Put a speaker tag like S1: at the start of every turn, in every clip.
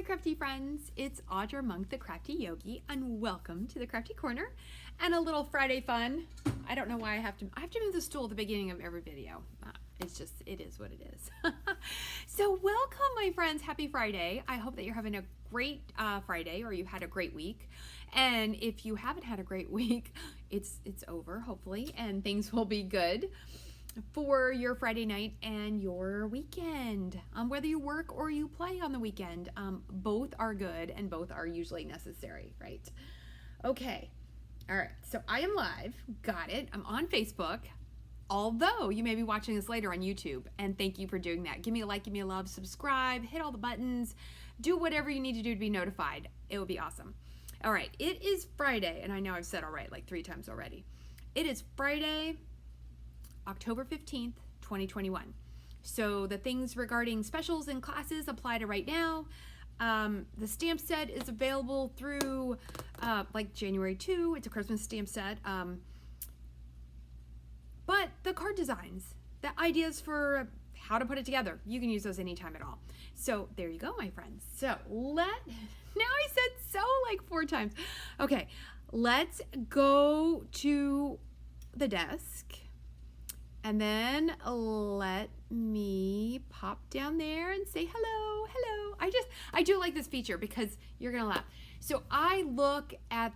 S1: crafty friends, it's Audra Monk, the Crafty Yogi, and welcome to the Crafty Corner and a little Friday fun. I don't know why I have to move the stool at the beginning of every video. It is what it is. So welcome, my friends. Happy Friday. I hope that you're having a great Friday, or you had a great week. And if you haven't had a great week, it's over, hopefully, and things will be good for your Friday night and your weekend. Whether you work or you play on the weekend, both are good and both are usually necessary, right? Okay. All right. So I am live. Got it. I'm on Facebook. Although you may be watching this later on YouTube, and thank you for doing that. Give me a like, give me a love, subscribe, hit all the buttons, do whatever you need to do to be notified. It would be awesome. All right. It is Friday, and I know I've said all right like 3 times already. It is Friday, October 15th, 2021. So the things regarding specials and classes apply to right now. The stamp set is available through like January 2. It's a Christmas stamp set. But the card designs, the ideas for how to put it together, you can use those anytime at all. So there you go, my friends. So now I said so like 4 times. Okay, let's go to the desk. And then let me pop down there and say hello, hello. I do like this feature because you're gonna laugh. So I look at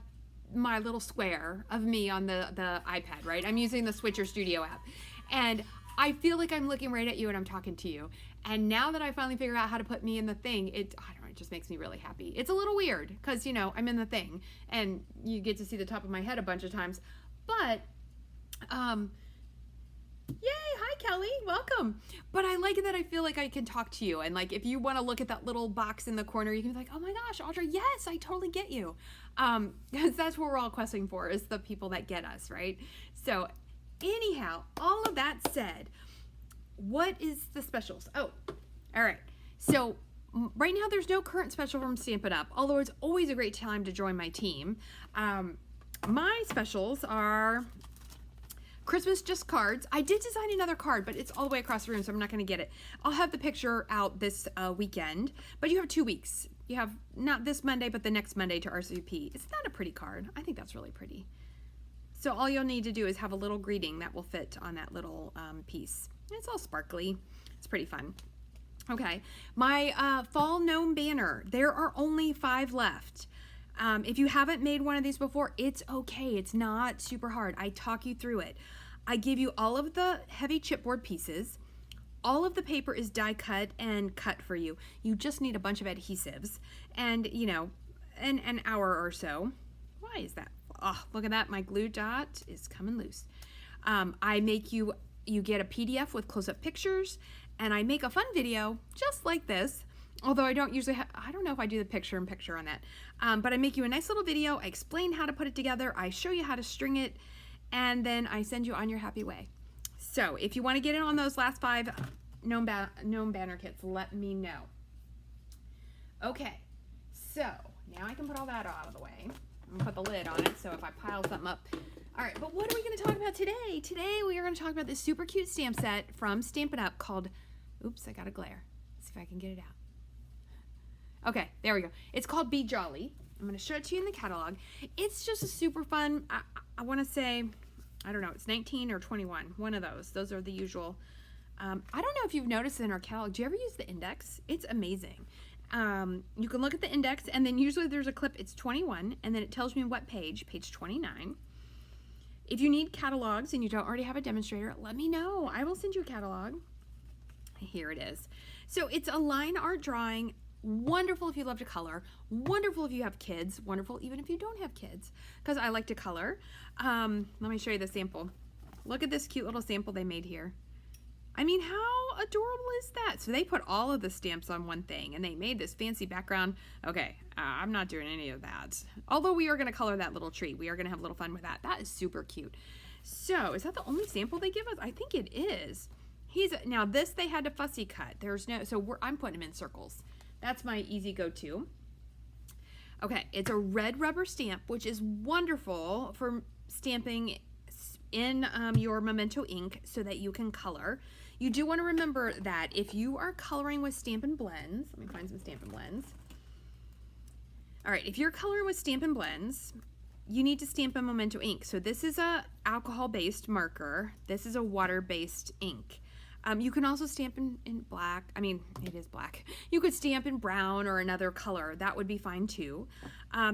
S1: my little square of me on the iPad, right? I'm using the Switcher Studio app. And I feel like I'm looking right at you and I'm talking to you. And now that I finally figured out how to put me in the thing, it just makes me really happy. It's a little weird because, you know, I'm in the thing and you get to see the top of my head a bunch of times. But, yay, hi Kelly, welcome. But I like it that I feel like I can talk to you, and like if you want to look at that little box in the corner, you can be like, oh my gosh, Audra, yes, I totally get you. Because that's what we're all questing for, is the people that get us, right? So anyhow, all of that said, what is the specials? Oh, all right. So right now there's no current special from Stampin' Up, although it's always a great time to join my team. My specials are Christmas just cards. I did design another card, but it's all the way across the room, so I'm not going to get it. I'll have the picture out this weekend, but you have 2 weeks. You have not this Monday, but the next Monday to RSVP. It's not a pretty card. I think that's really pretty. So all you'll need to do is have a little greeting that will fit on that little piece. It's all sparkly. It's pretty fun. Okay, my fall gnome banner. There are only 5 left. If you haven't made one of these before, it's okay. It's not super hard. I talk you through it. I give you all of the heavy chipboard pieces. All of the paper is die cut and cut for you. You just need a bunch of adhesives and, you know, an hour or so. Why is that? Oh, look at that. My glue dot is coming loose. I make you get a PDF with close-up pictures, and I make a fun video just like this. Although I don't usually I don't know if I do the picture-in-picture on that. But I make you a nice little video. I explain how to put it together. I show you how to string it. And then I send you on your happy way. So if you want to get in on those last 5 gnome banner kits, let me know. Okay. So now I can put all that out of the way. I'm going to put the lid on it so if I pile something up. All right. But what are we going to talk about today? Today we are going to talk about this super cute stamp set from Stampin' Up called, oops, I got a glare. Let's see if I can get it out. Okay, there we go. It's called Be Jolly. I'm going to show it to you in the catalog. It's just a super fun, I want to say, I don't know, it's 19 or 21, one of those. Those are the usual. I don't know if you've noticed in our catalog, do you ever use the index? It's amazing. You can look at the index, and then usually there's a clip, it's 21, and then it tells me what page 29. If you need catalogs and you don't already have a demonstrator, let me know. I will send you a catalog. Here it is. So it's a line art drawing. Wonderful if you love to color, wonderful if you have kids, wonderful even if you don't have kids, because I like to color. Let me show you the sample. Look at this cute little sample they made here. I mean, how adorable is that? So they put all of the stamps on one thing and they made this fancy background. Okay, I'm not doing any of that. Although we are going to color that little tree. We are going to have a little fun with that. That is super cute. So is that the only sample they give us? I think it is. Now this they had to fussy cut. I'm putting him in circles. That's my easy go-to. Okay, it's a red rubber stamp, which is wonderful for stamping in your Memento ink so that you can color. You do want to remember that if you are coloring with Stampin' Blends, let me find some Stampin' Blends. All right, if you're coloring with Stampin' Blends, you need to Stampin' Memento ink. So this is a alcohol-based marker. This is a water-based ink. You can also stamp in black. I mean, it is black. You could stamp in brown or another color. That would be fine too.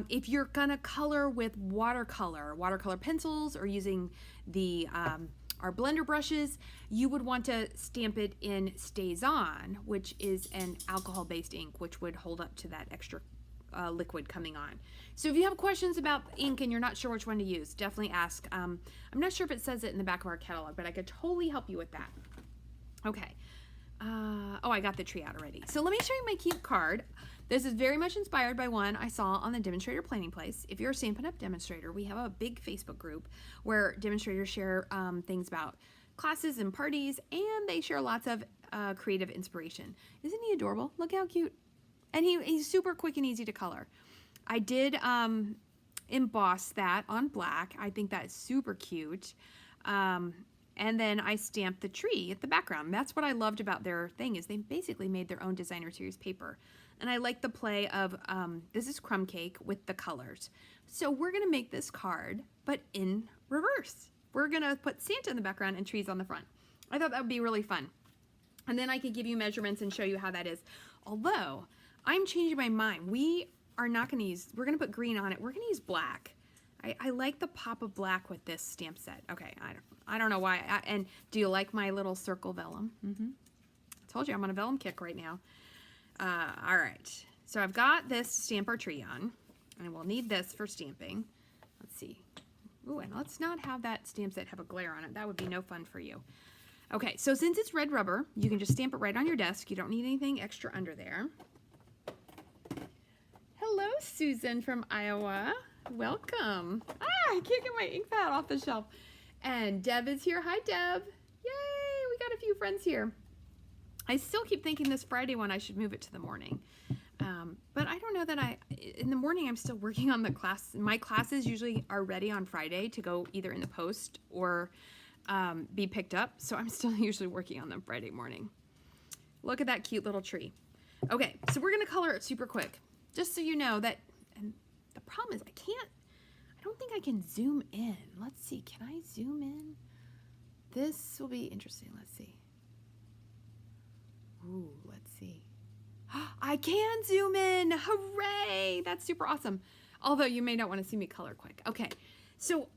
S1: If you're gonna color with watercolor pencils, or using the our blender brushes, you would want to stamp it in Stays On, which is an alcohol-based ink, which would hold up to that extra liquid coming on. So if you have questions about ink and you're not sure which one to use, definitely ask. I'm not sure if it says it in the back of our catalog, but I could totally help you with that. Okay. Oh, I got the tree out already. So let me show you my cute card. This is very much inspired by one I saw on the Demonstrator Planning Place. If you're a Stampin' Up! Demonstrator, we have a big Facebook group where demonstrators share things about classes and parties, and they share lots of creative inspiration. Isn't he adorable? Look how cute. And he's super quick and easy to color. I did emboss that on black. I think that is super cute. And then I stamped the tree at the background. That's what I loved about their thing, is they basically made their own designer series paper. And I like the play of, this is crumb cake with the colors. So we're gonna make this card, but in reverse. We're gonna put Santa in the background and trees on the front. I thought that would be really fun. And then I could give you measurements and show you how that is. Although, I'm changing my mind. We are not gonna use, we're gonna put green on it. We're gonna use black. I like the pop of black with this stamp set. Okay, I don't know why. And do you like my little circle vellum? I told you I'm on a vellum kick right now. All right, so I've got this to stamp our tree on, and we'll need this for stamping. Let's see. Ooh, and let's not have that stamp set have a glare on it. That would be no fun for you. Okay, so since it's red rubber, you can just stamp it right on your desk. You don't need anything extra under there. Hello, Susan from Iowa. Welcome. I can't get my ink pad off the shelf. And Deb is here. Hi, Deb. Yay, we got a few friends here. I still keep thinking this Friday one, I should move it to the morning. But I don't know that in the morning I'm still working on the class. My classes usually are ready on Friday to go either in the post or be picked up. So I'm still usually working on them Friday morning. Look at that cute little tree. Okay, so we're gonna color it super quick. Just so you know that, and the problem is I don't think I can zoom in. Let's see, can I zoom in? This will be interesting, let's see. Ooh, let's see. I can zoom in, hooray! That's super awesome. Although you may not want to see me color quick. Okay, so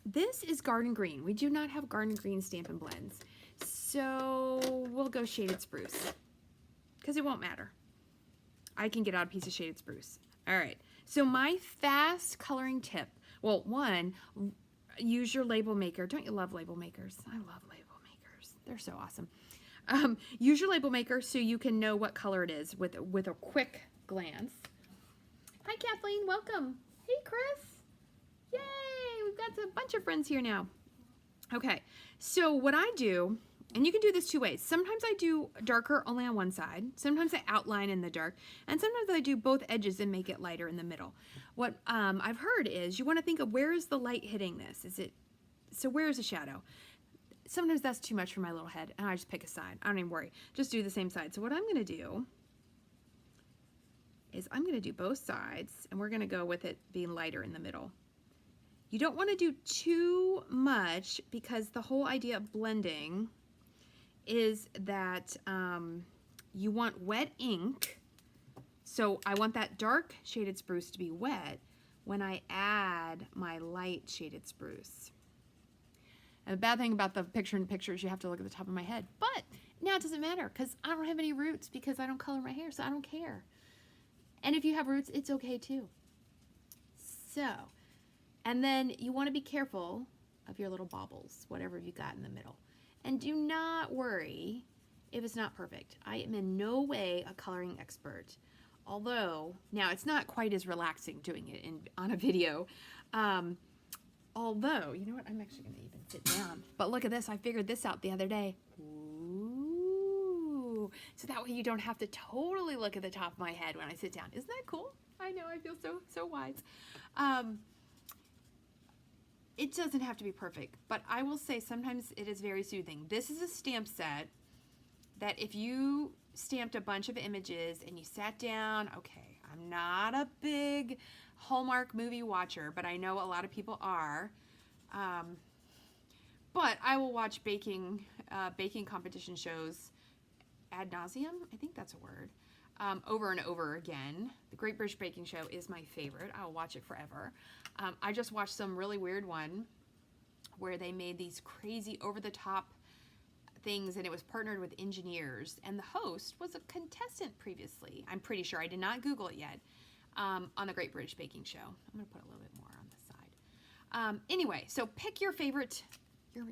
S1: this is Garden Green. We do not have Garden Green Stampin' Blends. So we'll go Shaded Spruce, because it won't matter. I can get out a piece of Shaded Spruce. All right, so my fast coloring tip, well, one, use your label maker. Don't you love label makers? I love label makers. They're so awesome. Use your label maker so you can know what color it is with a quick glance. Hi, Kathleen. Welcome. Hey, Chris. Yay! We've got a bunch of friends here now. Okay, so what I do, and you can do this two ways. Sometimes I do darker only on one side. Sometimes I outline in the dark. And sometimes I do both edges and make it lighter in the middle. What I've heard is you want to think of, where is the light hitting this? So where is the shadow? Sometimes that's too much for my little head, and I just pick a side. I don't even worry. Just do the same side. So what I'm going to do is I'm going to do both sides, and we're going to go with it being lighter in the middle. You don't want to do too much, because the whole idea of blending is that you want wet ink. So I want that dark Shaded Spruce to be wet when I add my light Shaded Spruce. And the bad thing about the picture-in-picture is you have to look at the top of my head. But now it doesn't matter, because I don't have any roots, because I don't color my hair, so I don't care. And if you have roots, it's okay too. So, and then you want to be careful of your little baubles, whatever you got in the middle. And do not worry if it's not perfect. I am in no way a coloring expert. Although, now it's not quite as relaxing doing it on a video. Although, you know what, I'm actually going to even sit down. But look at this, I figured this out the other day. Ooh. So that way you don't have to totally look at the top of my head when I sit down. Isn't that cool? I know, I feel so wise. It doesn't have to be perfect, but I will say sometimes it is very soothing. This is a stamp set that if you stamped a bunch of images and you sat down, okay, I'm not a big Hallmark movie watcher, but I know a lot of people are. But I will watch baking competition shows ad nauseum. I think that's a word. Over and over again. The Great British Baking Show is my favorite. I'll watch it forever. I just watched some really weird one where they made these crazy over-the-top things, and it was partnered with engineers, and the host was a contestant previously. I'm pretty sure. I did not Google it yet. On the Great British Baking Show. I'm going to put a little bit more on the side. Anyway, so pick your favorite,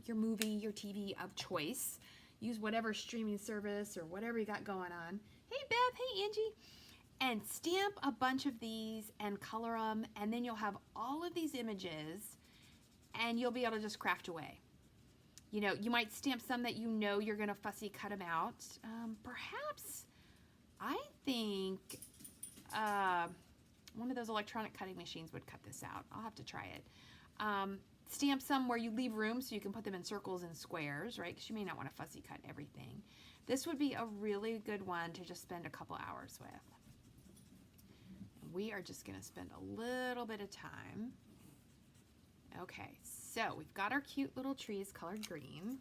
S1: your movie, your TV of choice. Use whatever streaming service or whatever you got going on. Hey, Beth. Hey, Angie. And stamp a bunch of these and color them, and then you'll have all of these images, and you'll be able to just craft away. You know, you might stamp some that you know you're going to fussy cut them out. Perhaps, I think one of those electronic cutting machines would cut this out. I'll have to try it. Stamp some where you leave room so you can put them in circles and squares, right? Because you may not want to fussy cut everything. This would be a really good one to just spend a couple hours with. And we are just going to spend a little bit of time. Okay, so we've got our cute little trees colored green.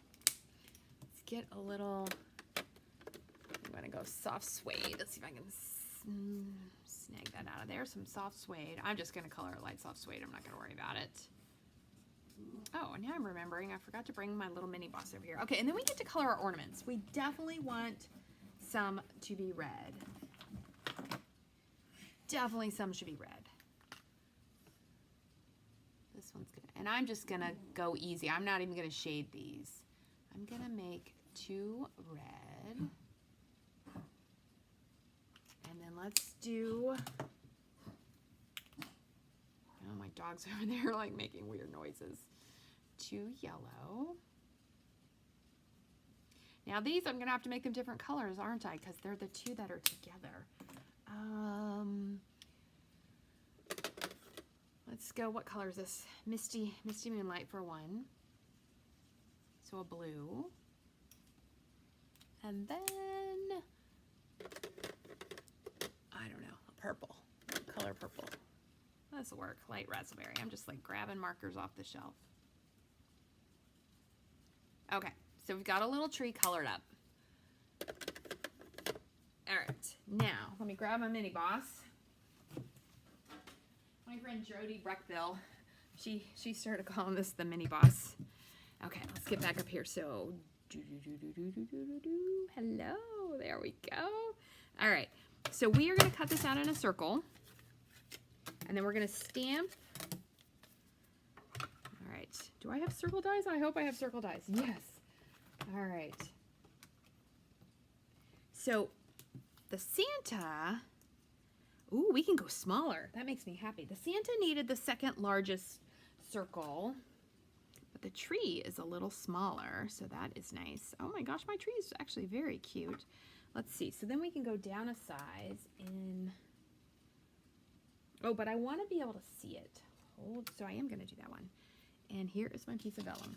S1: Let's get a little, I'm going to go soft suede. Let's see if I can snag that out of there. Some soft suede. I'm just going to color it light soft suede. I'm not going to worry about it. Oh, and now I'm remembering. I forgot to bring my little mini boss over here. Okay, and then we get to color our ornaments. We definitely want some to be red. Definitely some should be red. This one's gonna, and I'm just gonna go easy. I'm not even gonna shade these. I'm gonna make 2 red. And then let's do, oh, my dog's over there like making weird noises. 2 yellow. Now these, I'm gonna have to make them different colors, aren't I? Because they're the 2 that are together. Let's go, what color is this? Misty Moonlight for 1. So a blue. And then, I don't know, a purple. Color purple. This will work, light raspberry. I'm just like grabbing markers off the shelf. Okay, so we've got a little tree colored up. All right, now let me grab my mini boss. My friend Jody Breckville, she started calling this the mini boss. Okay, let's get back up here. So, hello, there we go. All right, so we are going to cut this out in a circle, and then we're going to stamp. All right, do I have circle dies? I hope I have circle dies. Yes. All right. So the Santa, ooh, we can go smaller. That makes me happy. The Santa needed the second largest circle, but the tree is a little smaller, so that is nice. Oh my gosh, my tree is actually very cute. Let's see. So then we can go down a size in, oh, but I want to be able to see it. Hold, so I am going to do that one. And here is my piece of vellum.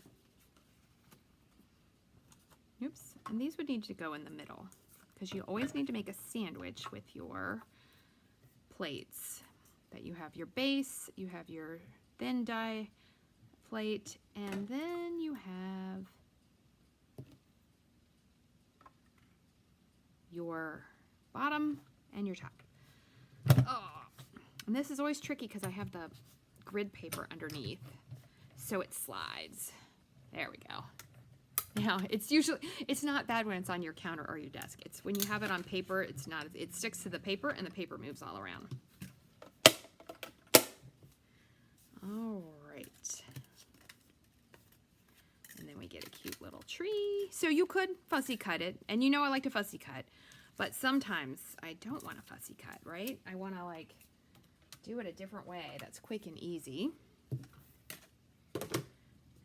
S1: Oops, and these would need to go in the middle because you always need to make a sandwich with your plates. That you have your base, you have your thin die plate, and then you have your bottom and your top. Oh, and this is always tricky because I have the grid paper underneath, so it slides. There we go. Now, it's not bad when it's on your counter or your desk. It's when you have it on paper, it sticks to the paper and the paper moves all around. All right. And then we get a cute little tree. So you could fussy cut it, and you know I like to fussy cut, but sometimes I don't want to fussy cut, right? I want to like do it a different way that's quick and easy.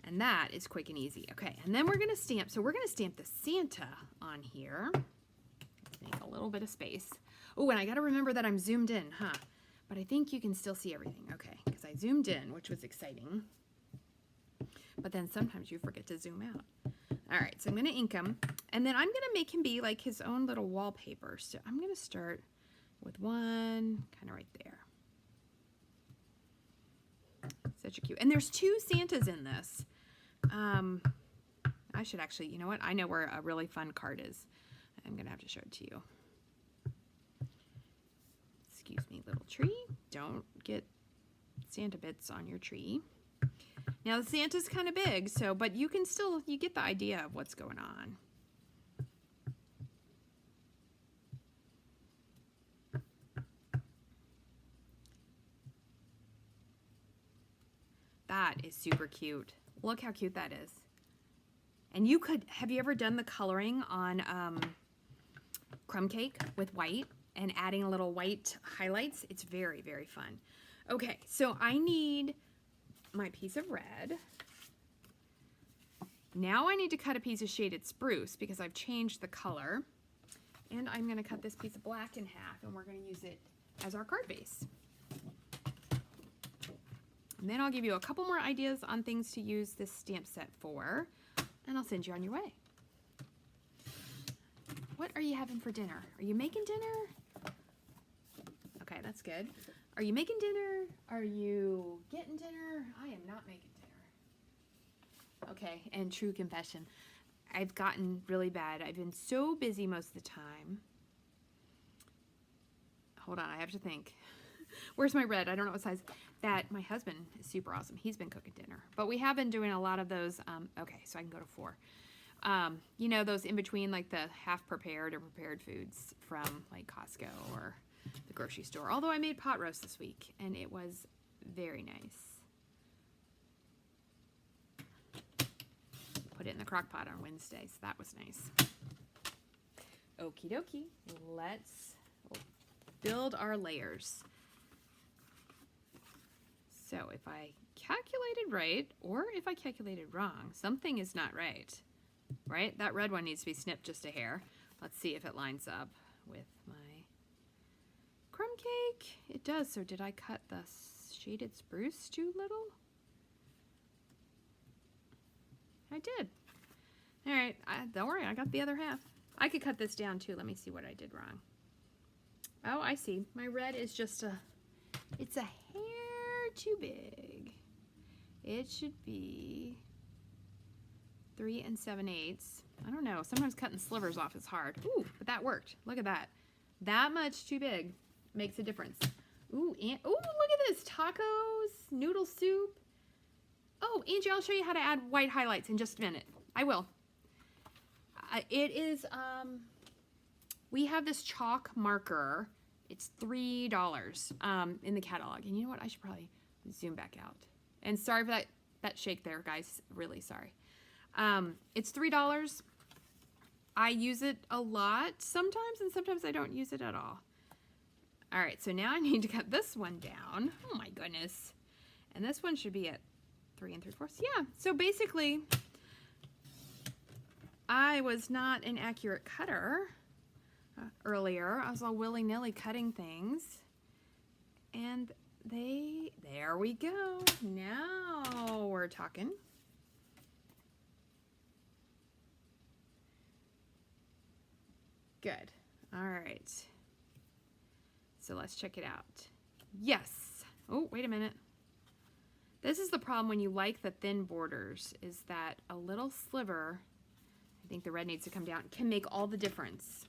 S1: And that is quick and easy. Okay, and then we're going to stamp. So we're going to stamp the Santa on here. Let's make a little bit of space. Oh, and I got to remember that I'm zoomed in, huh? But I think you can still see everything. Okay, because I zoomed in, which was exciting. but then sometimes you forget to zoom out. All right, so I'm going to ink him, and then I'm going to make him be like his own little wallpaper. So I'm going to start with one kind of right there. Such a cute, and there's 2 Santas in this. I should actually, you know what? I know where a really fun card is. I'm going to have to show it to you. Excuse me, little tree. Don't get Santa bits on your tree. Now the Santa's kind of big, so, but you can still, you get the idea of what's going on. That is super cute. Look how cute that is. And you could, have you ever done the coloring on crumb cake with white and adding a little white highlights? It's very, very fun. Okay, so I need my piece of red. Now I need to cut a piece of shaded spruce because I've changed the color. And I'm going to cut this piece of black in half, and we're going to use it as our card base. And then I'll give you a couple more ideas on things to use this stamp set for, and I'll send you on your way. What are you having for dinner? Are you making dinner? Okay, that's good. Are you making dinner? Are you getting dinner? I am not making dinner. Okay, and true confession, I've gotten really bad. I've been so busy most of the time. Hold on, I have to think. Where's my red? I don't know what size. That my husband is super awesome. He's been cooking dinner. But we have been doing a lot of those. Okay, so I can go to 4. You know, those in between, like the half prepared or prepared foods from like Costco or the grocery store. Although I made pot roast this week, and it was very nice. Put it in the crock pot on Wednesday, so that was nice. Okie dokie. Let's build our layers. So if I calculated right, or if I calculated wrong, something is not right, right? That red one needs to be snipped just a hair. Let's see if it lines up with my crumb cake. It does. So did I cut the shaded spruce too little? I did. All right, don't worry, I got the other half. I could cut this down too. Let me see what I did wrong. Oh, I see. My red is just it's a hair too big. It should be 3 7/8. I don't know. Sometimes cutting slivers off is hard. Ooh, but that worked. Look at that. That much too big makes a difference. Ooh, and ooh, look at this. Tacos, noodle soup. Oh, Angie, I'll show you how to add white highlights in just a minute. I will. It is, we have this chalk marker. It's $3 in the catalog. And you know what? I should probably zoom back out. And sorry for that shake there, guys. Really sorry. It's $3. I use it a lot sometimes, and sometimes I don't use it at all. All right, so now I need to cut this one down. Oh my goodness. And this one should be at 3 3/4. Yeah, so basically, I was not an accurate cutter earlier. I was all willy-nilly cutting things. And there we go. Now we're talking. Good. All right. So let's check it out. Yes. Oh, wait a minute. This is the problem when you like the thin borders, is that a little sliver, I think the red needs to come down, can make all the difference.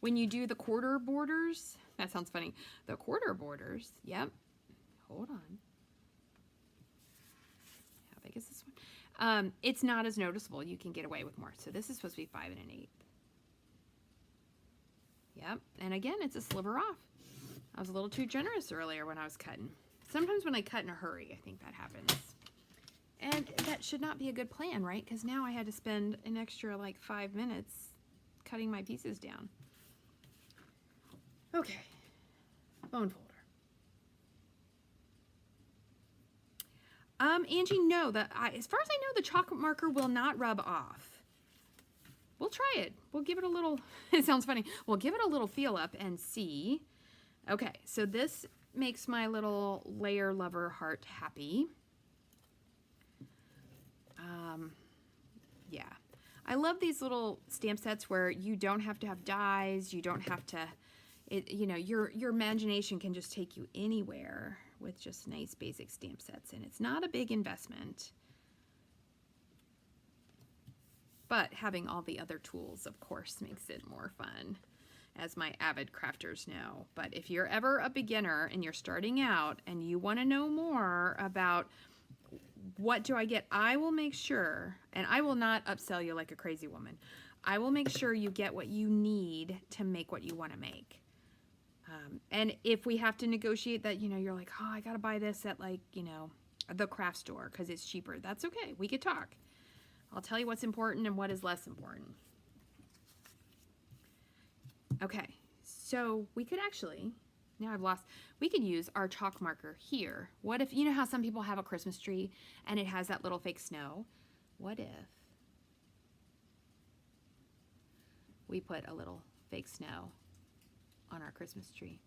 S1: When you do the quarter borders, that sounds funny. The quarter borders, yep. Hold on. How big is this one? It's not as noticeable. You can get away with more. So this is supposed to be 5 1/8. Yep, and again, it's a sliver off. I was a little too generous earlier when I was cutting. Sometimes when I cut in a hurry, I think that happens. And that should not be a good plan, right? Because now I had to spend an extra like 5 minutes cutting my pieces down. Okay, bone folder. Angie, no, as far as I know, the chalk marker will not rub off. We'll try it. We'll give it a little, it sounds funny. We'll give it a little feel up and see. Okay, so this makes my little layer lover heart happy. Yeah. I love these little stamp sets where you don't have to have dies, you don't have to, you know, your imagination can just take you anywhere with just nice basic stamp sets, and it's not a big investment. But having all the other tools, of course, makes it more fun, as my avid crafters know. But if you're ever a beginner and you're starting out and you want to know more about what do I get, I will make sure, and I will not upsell you like a crazy woman. I will make sure you get what you need to make what you want to make. And if we have to negotiate that, you know, you're like, oh, I got to buy this at, like, you know, the craft store because it's cheaper. That's okay. We could talk. I'll tell you what's important and what is less important. Okay, so we could actually, now I've lost, we could use our chalk marker here. What if, you know how some people have a Christmas tree and it has that little fake snow? What if we put a little fake snow on our Christmas tree?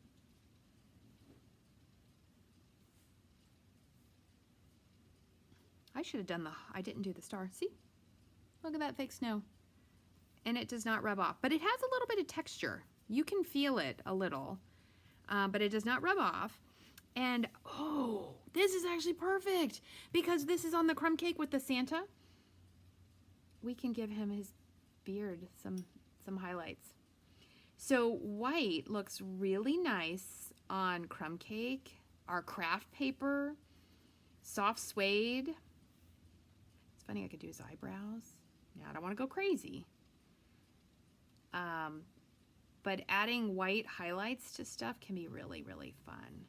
S1: I should have done I didn't do the star. See? Look at that fake snow. And it does not rub off, but it has a little bit of texture. You can feel it a little, but it does not rub off. And oh, this is actually perfect because this is on the crumb cake with the Santa. We can give him his beard some highlights. So white looks really nice on crumb cake, our craft paper, soft suede. It's funny, I could do his eyebrows. Now I don't want to go crazy. But adding white highlights to stuff can be really, really fun.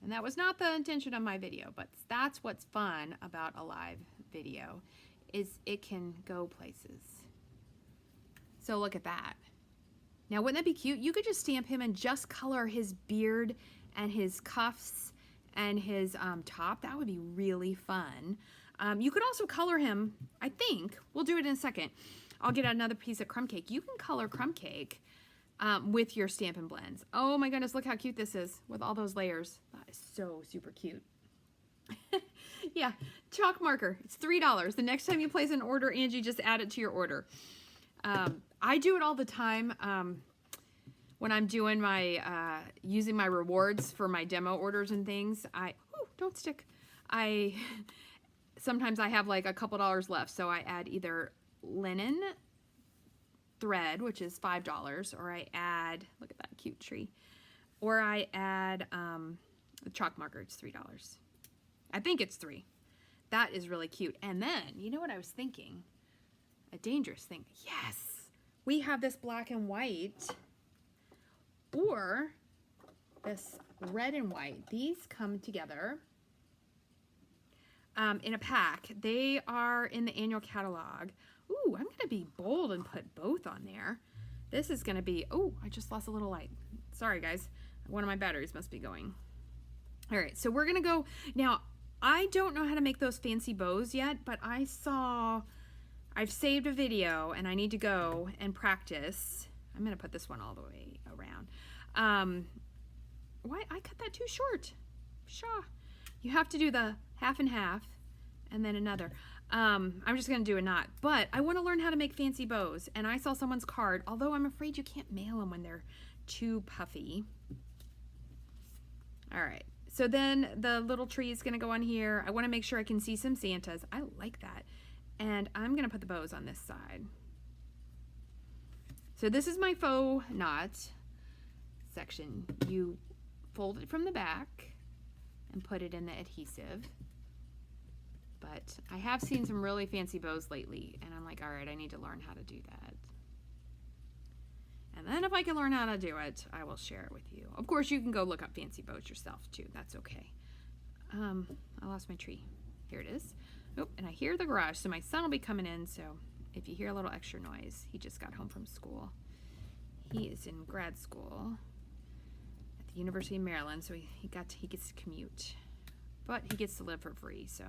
S1: And that was not the intention of my video, but that's what's fun about a live video, is it can go places. So look at that. Now wouldn't that be cute? You could just stamp him and just color his beard and his cuffs and his top. That would be really fun. You could also color him, I think, we'll do it in a second. I'll get another piece of crumb cake. You can color crumb cake with your Stampin' Blends. Oh my goodness, look how cute this is with all those layers. That is so super cute. Yeah, chalk marker, it's $3. The next time you place an order, Angie, just add it to your order. I do it all the time when I'm doing my, using my rewards for my demo orders and things. Ooh, don't stick. Sometimes I have like a couple dollars left, so I add either linen thread, which is $5, or I add, look at that cute tree, or I add the chalk marker, it's $3. I think it's $3. That is really cute. And then, you know what I was thinking? A dangerous thing. Yes, we have this black and white, or this red and white. These come together in a pack. They are in the annual catalog. Ooh, I'm gonna be bold and put both on there. This is gonna be, oh, I just lost a little light. Sorry guys, one of my batteries must be going. All right, so we're gonna go, now I don't know how to make those fancy bows yet, but I've saved a video and I need to go and practice. I'm gonna put this one all the way around. Why, I cut that too short. Pshaw. You have to do the half and half and then another. I'm just gonna do a knot, but I want to learn how to make fancy bows, and I saw someone's card, although I'm afraid you can't mail them when they're too puffy. All right, so then the little tree is gonna go on here. I want to make sure I can see some Santas. I like that. And I'm gonna put the bows on this side. So this is my faux knot section. You fold it from the back and put it in the adhesive. But I have seen some really fancy bows lately, and I'm like, all right, I need to learn how to do that. And then if I can learn how to do it, I will share it with you. Of course, you can go look up fancy bows yourself too. That's okay. I lost my tree. Here it is. Oh, and I hear the garage, so my son will be coming in, so if you hear a little extra noise, he just got home from school. He is in grad school at the University of Maryland, so he gets to commute. But he gets to live for free, so.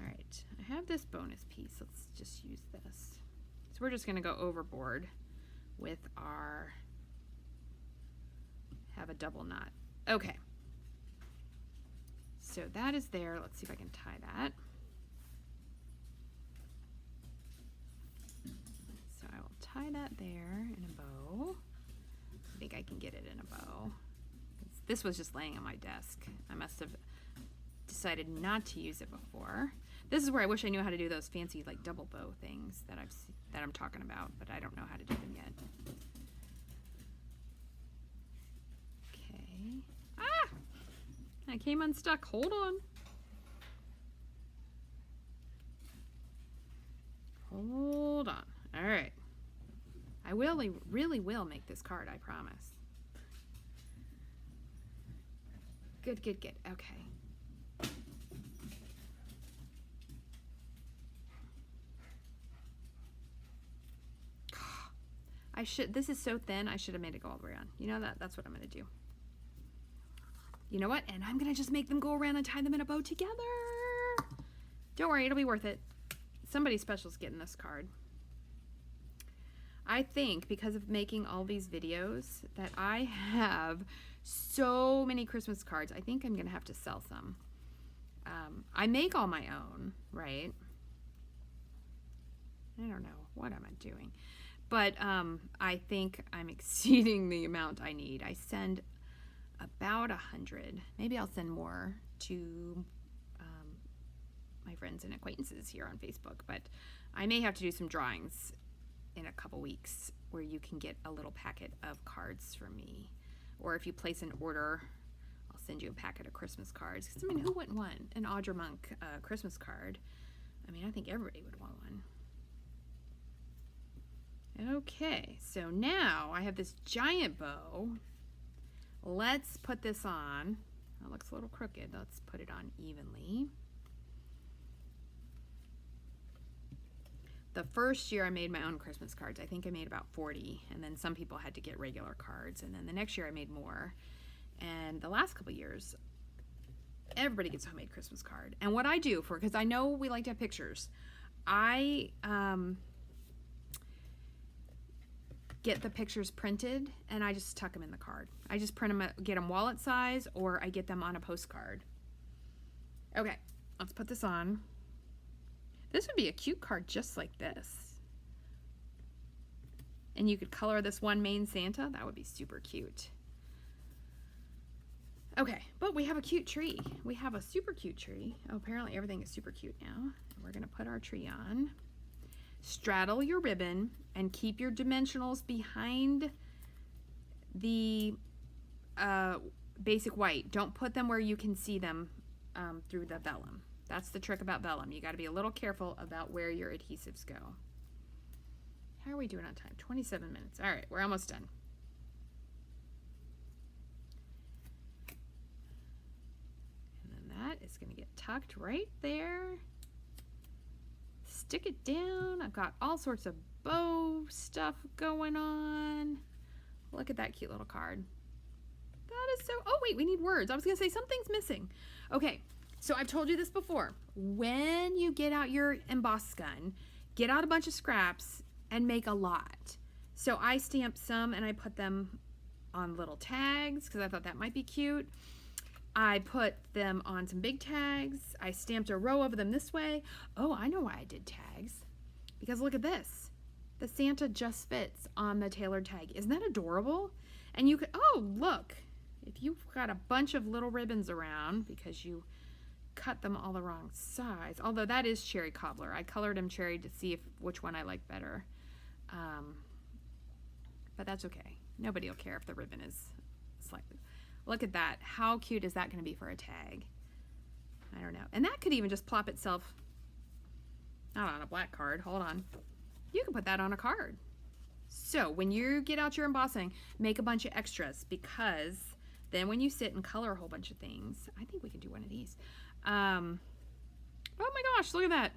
S1: All right, I have this bonus piece. Let's just use this. So we're just gonna go overboard with our, have a double knot. Okay. So that is there. Let's see if I can tie that. tie that there in a bow. I think I can get it in a bow. This was just laying on my desk. I must have decided not to use it before. This is where I wish I knew how to do those fancy like double bow things that I'm talking about, but I don't know how to do them yet. Okay. Ah! I came unstuck. Hold on. Hold on. All right. I really will make this card, I promise. Good, good, good. Okay. This is so thin, I should have made it go all the way around. You know that's what I'm gonna do. You know what? And I'm gonna just make them go around and tie them in a bow together. Don't worry, it'll be worth it. Somebody special's getting this card. I think because of making all these videos that I have so many Christmas cards, I think I'm gonna have to sell some. I make all my own, right? I don't know, what am I doing? But I think I'm exceeding the amount I need. I send about 100. Maybe I'll send more to my friends and acquaintances here on Facebook, but I may have to do some drawings in a couple weeks where you can get a little packet of cards from me. Or if you place an order, I'll send you a packet of Christmas cards. Because, I mean, who wouldn't want an Audra Monk Christmas card? I mean, I think everybody would want one. Okay, so now I have this giant bow. Let's put this on. That looks a little crooked. Let's put it on evenly. The first year I made my own Christmas cards, I think I made about 40, and then some people had to get regular cards, and then the next year I made more. And the last couple years, everybody gets a homemade Christmas card. And what I do because I know we like to have pictures, I get the pictures printed and I just tuck them in the card. I just print them, get them wallet size, or I get them on a postcard. Okay, let's put this on. This would be a cute card just like this. And you could color this one main Santa. That would be super cute. Okay, but we have a cute tree. We have a super cute tree. Oh, apparently everything is super cute now. We're gonna put our tree on. Straddle your ribbon and keep your dimensionals behind the basic white. Don't put them where you can see them through the vellum. That's the trick about vellum. You got to be a little careful about where your adhesives go. How are we doing on time? 27 minutes. All right, we're almost done. And then that is going to get tucked right there. Stick it down. I've got all sorts of bow stuff going on. Look at that cute little card. That is so, oh wait, we need words. I was gonna say something's missing. Okay, so I've told you this before. When you get out your emboss gun, get out a bunch of scraps and make a lot. So I stamped some and I put them on little tags because I thought that might be cute. I put them on some big tags. I stamped a row of them this way. Oh, I know why I did tags. Because look at this. The Santa just fits on the tailored tag. Isn't that adorable? And you could, oh, look. If you've got a bunch of little ribbons around because you cut them all the wrong size. Although that is cherry cobbler. I colored them cherry to see which one I like better. But that's okay. Nobody will care if the ribbon is slightly. Look at that. How cute is that going to be for a tag? I don't know. And that could even just plop itself, not on a black card. Hold on. You can put that on a card. So when you get out your embossing, make a bunch of extras because then when you sit and color a whole bunch of things, I think we can do one of these. Oh my gosh, look at that.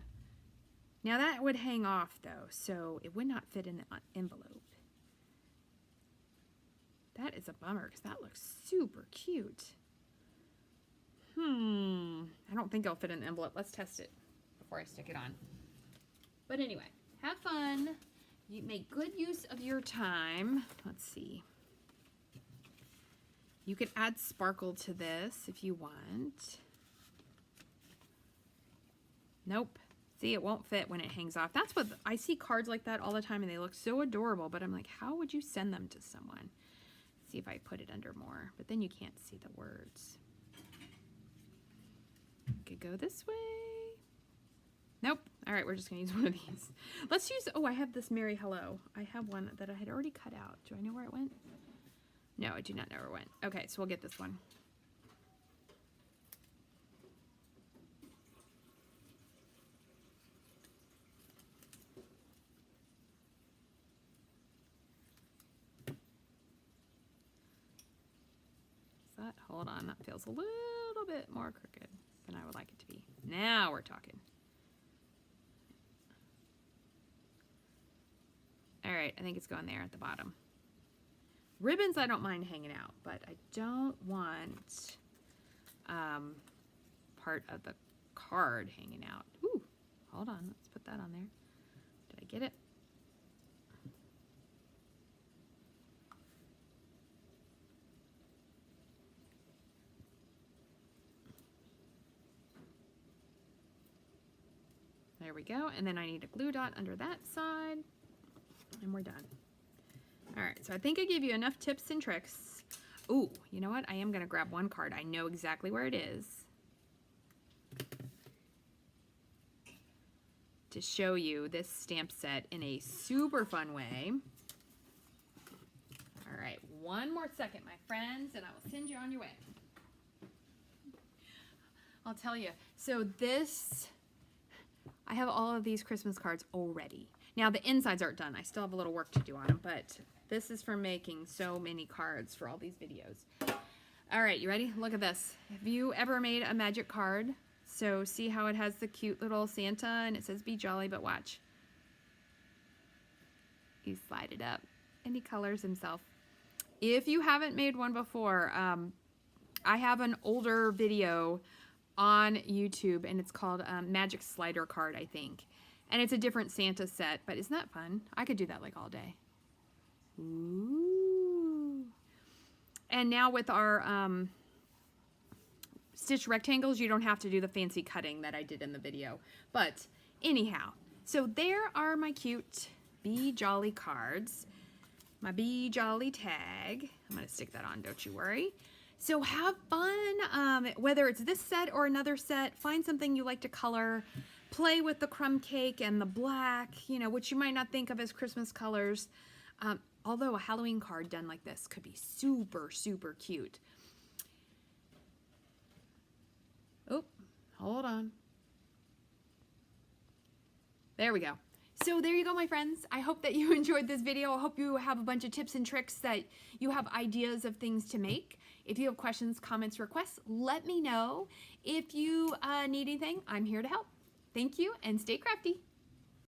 S1: Now that would hang off though, so it would not fit in the envelope. That is a bummer because that looks super cute. I don't think it'll fit in the envelope. Let's test it before I stick it on. But anyway, have fun. You make good use of your time. Let's see. You could add sparkle to this if you want. Nope. See, it won't fit when it hangs off. That's what, I see cards like that all the time and they look so adorable, but I'm like, how would you send them to someone? See if I put it under more, but then you can't see the words. Could go this way. Nope. All right, we're just gonna use one of these. Let's use, oh, I have this Merry Hello. I have one that I had already cut out. Do I know where it went? No, I do not know where it went. Okay, so we'll get this one. Hold on, that feels a little bit more crooked than I would like it to be. Now we're talking. All right, I think it's going there at the bottom. Ribbons I don't mind hanging out, but I don't want part of the card hanging out. Ooh, hold on, let's put that on there. Did I get it? There we go. And then I need a glue dot under that side. And we're done. All right, so I think I gave you enough tips and tricks. Ooh, you know what? I am going to grab one card. I know exactly where it is to show you this stamp set in a super fun way. All right, one more second, my friends, and I will send you on your way. I'll tell you. So this, I have all of these Christmas cards already. Now the insides aren't done. I still have a little work to do on them, but this is from making so many cards for all these videos. All right, you ready? Look at this. Have you ever made a magic card? So see how it has the cute little Santa and it says be jolly, but watch. You slide it up and he colors himself. If you haven't made one before, I have an older video on YouTube and it's called Magic Slider Card, I think. And it's a different Santa set, but isn't that fun? I could do that like all day. Ooh. And now with our stitched rectangles, you don't have to do the fancy cutting that I did in the video. But anyhow, so there are my cute Be Jolly cards. My Be Jolly tag. I'm going to stick that on, don't you worry. So have fun, whether it's this set or another set, find something you like to color, play with the crumb cake and the black, you know, which you might not think of as Christmas colors. Although a Halloween card done like this could be super, super cute. Oh, hold on. There we go. So there you go, my friends. I hope that you enjoyed this video. I hope you have a bunch of tips and tricks, that you have ideas of things to make. If you have questions, comments, requests, let me know. If you need anything, I'm here to help. Thank you and stay crafty.